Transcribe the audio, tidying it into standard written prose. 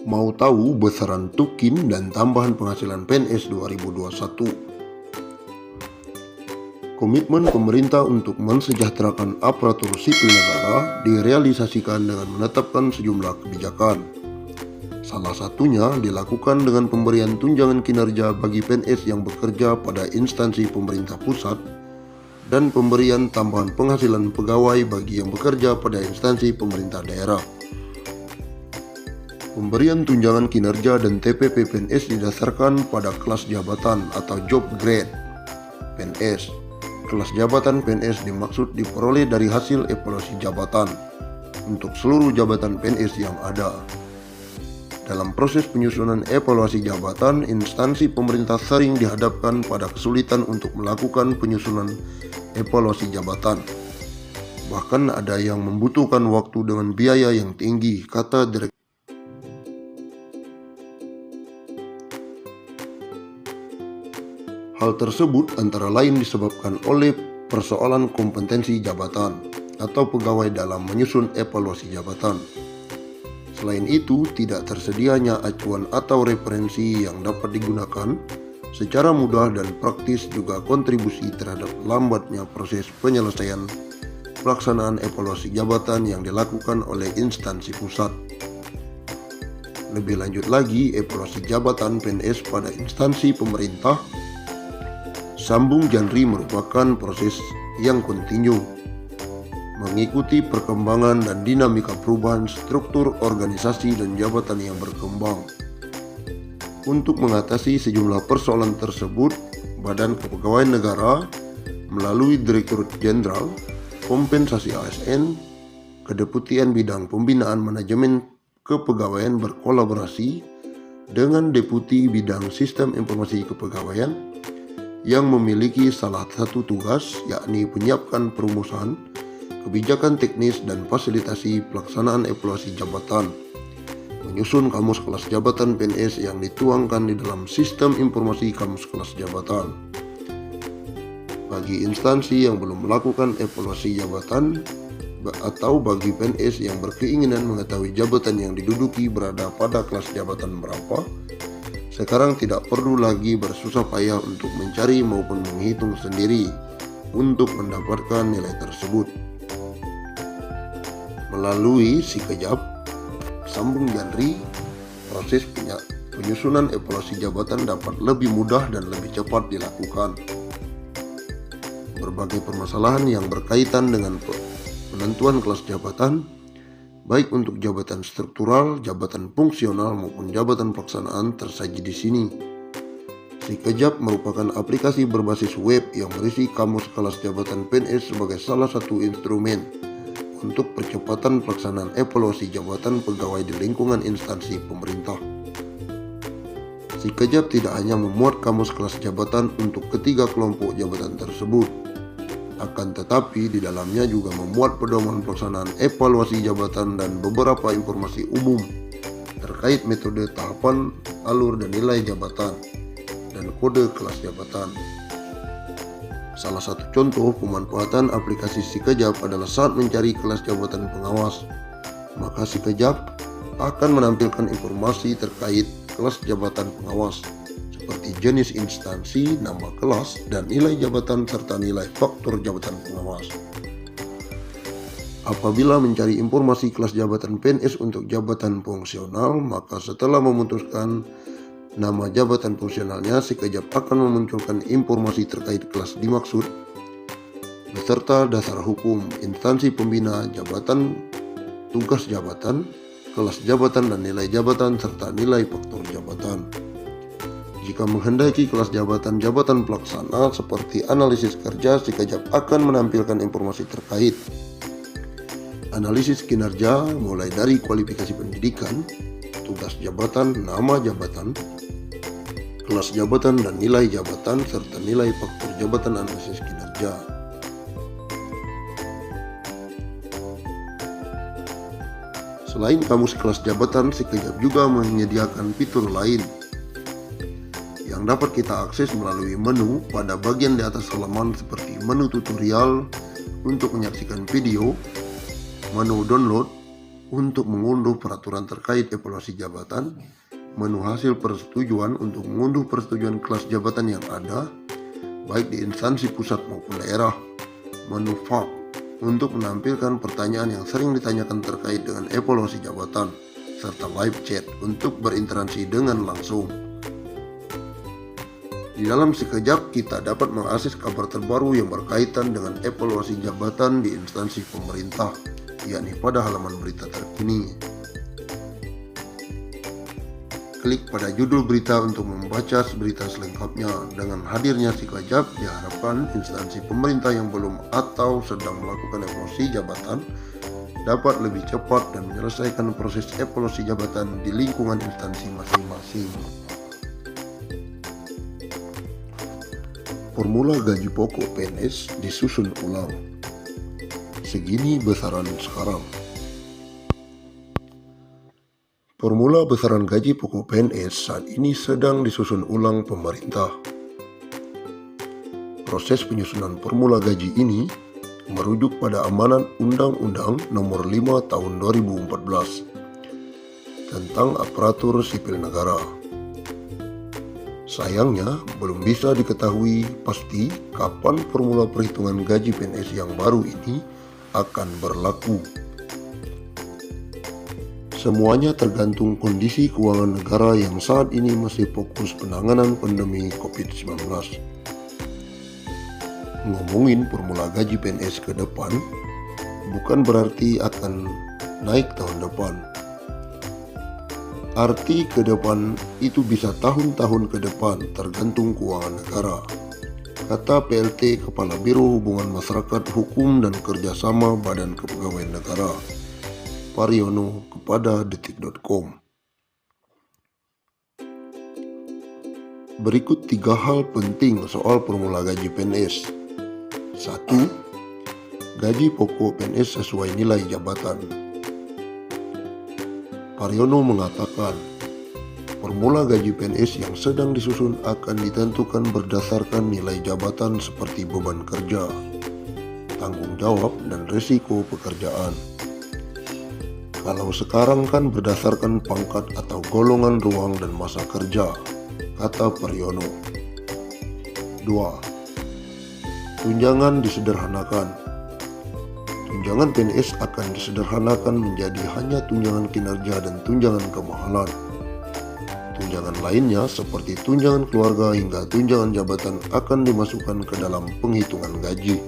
Mau tahu besaran tukin dan tambahan penghasilan PNS 2021? Komitmen pemerintah untuk mensejahterakan aparatur sipil negara direalisasikan dengan menetapkan sejumlah kebijakan. Salah satunya dilakukan dengan pemberian tunjangan kinerja bagi PNS yang bekerja pada instansi pemerintah pusat dan pemberian tambahan penghasilan pegawai bagi yang bekerja pada instansi pemerintah daerah. Pemberian tunjangan kinerja dan TPP PNS didasarkan pada kelas jabatan atau job grade PNS. Kelas jabatan PNS dimaksud diperoleh dari hasil evaluasi jabatan untuk seluruh jabatan PNS yang ada. Dalam proses penyusunan evaluasi jabatan, instansi pemerintah sering dihadapkan pada kesulitan untuk melakukan penyusunan evaluasi jabatan. Bahkan ada yang membutuhkan waktu dengan biaya yang tinggi, kata Direktur. Hal tersebut antara lain disebabkan oleh persoalan kompetensi jabatan atau pegawai dalam menyusun evaluasi jabatan. Selain itu, tidak tersedianya acuan atau referensi yang dapat digunakan secara mudah dan praktis juga kontribusi terhadap lambatnya proses penyelesaian pelaksanaan evaluasi jabatan yang dilakukan oleh instansi pusat. Lebih lanjut lagi, evaluasi jabatan PNS pada instansi pemerintah sambung janri merupakan proses yang kontinu, mengikuti perkembangan dan dinamika perubahan struktur organisasi dan jabatan yang berkembang. Untuk mengatasi sejumlah persoalan tersebut, Badan Kepegawaian Negara melalui Direktur Jenderal Kompensasi ASN, Kedeputian Bidang Pembinaan Manajemen Kepegawaian berkolaborasi dengan Deputi Bidang Sistem Informasi Kepegawaian yang memiliki salah satu tugas, yakni menyiapkan perumusan, kebijakan teknis dan fasilitasi pelaksanaan evaluasi jabatan, menyusun kamus kelas jabatan PNS yang dituangkan di dalam sistem informasi kamus kelas jabatan. Bagi instansi yang belum melakukan evaluasi jabatan atau bagi PNS yang berkeinginan mengetahui jabatan yang diduduki berada pada kelas jabatan berapa, sekarang tidak perlu lagi bersusah payah untuk mencari maupun menghitung sendiri untuk mendapatkan nilai tersebut. Melalui Sikejap, sambung janri, proses penyusunan evaluasi jabatan dapat lebih mudah dan lebih cepat dilakukan. Berbagai permasalahan yang berkaitan dengan penentuan kelas jabatan, baik untuk jabatan struktural, jabatan fungsional maupun jabatan pelaksanaan tersaji di sini. Sikejap merupakan aplikasi berbasis web yang berisi kamus kelas jabatan PNS sebagai salah satu instrumen untuk percepatan pelaksanaan evaluasi jabatan pegawai di lingkungan instansi pemerintah. Sikejap tidak hanya memuat kamus kelas jabatan untuk ketiga kelompok jabatan tersebut, akan tetapi di dalamnya juga memuat pedoman pelaksanaan evaluasi jabatan dan beberapa informasi umum terkait metode tahapan, alur dan nilai jabatan, dan kode kelas jabatan. Salah satu contoh pemanfaatan aplikasi Sikejap adalah saat mencari kelas jabatan pengawas. Maka Sikejap akan menampilkan informasi terkait kelas jabatan pengawas, seperti jenis instansi, nama kelas, dan nilai jabatan serta nilai faktor jabatan pengawas. Apabila mencari informasi kelas jabatan PNS untuk jabatan fungsional, maka setelah memutuskan nama jabatan fungsionalnya, Sikejap akan memunculkan informasi terkait kelas dimaksud, beserta dasar hukum, instansi pembina jabatan, tugas jabatan, kelas jabatan dan nilai jabatan serta nilai faktor jabatan. Jika menghendaki kelas jabatan-jabatan pelaksana seperti analisis kerja, Sikejap akan menampilkan informasi terkait analisis kinerja mulai dari kualifikasi pendidikan, tugas jabatan, nama jabatan, kelas jabatan dan nilai jabatan, serta nilai faktor jabatan analisis kinerja. Selain kamus kelas jabatan, Sikejap juga menyediakan fitur lain yang dapat kita akses melalui menu pada bagian di atas halaman seperti menu tutorial untuk menyaksikan video, menu download, untuk mengunduh peraturan terkait evaluasi jabatan, menu hasil persetujuan untuk mengunduh persetujuan kelas jabatan yang ada, baik di instansi pusat maupun daerah, menu FAQ untuk menampilkan pertanyaan yang sering ditanyakan terkait dengan evaluasi jabatan, serta live chat untuk berinteraksi dengan langsung. Di dalam sekejap kita dapat mengakses kabar terbaru yang berkaitan dengan evaluasi jabatan di instansi pemerintah, yakni pada halaman berita terkini. Klik pada judul berita untuk membaca berita selengkapnya. Dengan hadirnya sekejap, diharapkan instansi pemerintah yang belum atau sedang melakukan evaluasi jabatan dapat lebih cepat dan menyelesaikan proses evaluasi jabatan di lingkungan instansi masing-masing. Formula gaji pokok PNS disusun ulang. Segini besaran sekarang. Formula besaran gaji pokok PNS saat ini sedang disusun ulang pemerintah. Proses penyusunan formula gaji ini merujuk pada amanat Undang-Undang Nomor 5 Tahun 2014 tentang aparatur sipil negara. Sayangnya, belum bisa diketahui pasti kapan formula perhitungan gaji PNS yang baru ini akan berlaku. Semuanya tergantung kondisi keuangan negara yang saat ini masih fokus penanganan pandemi COVID-19. Ngomongin formula gaji PNS ke depan, bukan berarti akan naik tahun depan. Arti ke depan itu bisa tahun-tahun ke depan tergantung keuangan negara, kata PLT Kepala Biro Hubungan Masyarakat Hukum dan Kerjasama Badan Kepegawaian Negara, Pariono, kepada detik.com. Berikut 3 hal penting soal formula gaji PNS. 1. Gaji pokok PNS sesuai nilai jabatan. Pariono mengatakan, formula gaji PNS yang sedang disusun akan ditentukan berdasarkan nilai jabatan seperti beban kerja, tanggung jawab, dan risiko pekerjaan. Kalau sekarang kan berdasarkan pangkat atau golongan ruang dan masa kerja, kata Pariono. 2. Tunjangan disederhanakan. Tunjangan PNS akan disederhanakan menjadi hanya tunjangan kinerja dan tunjangan kemahalan. Tunjangan lainnya seperti tunjangan keluarga hingga tunjangan jabatan akan dimasukkan ke dalam penghitungan gaji.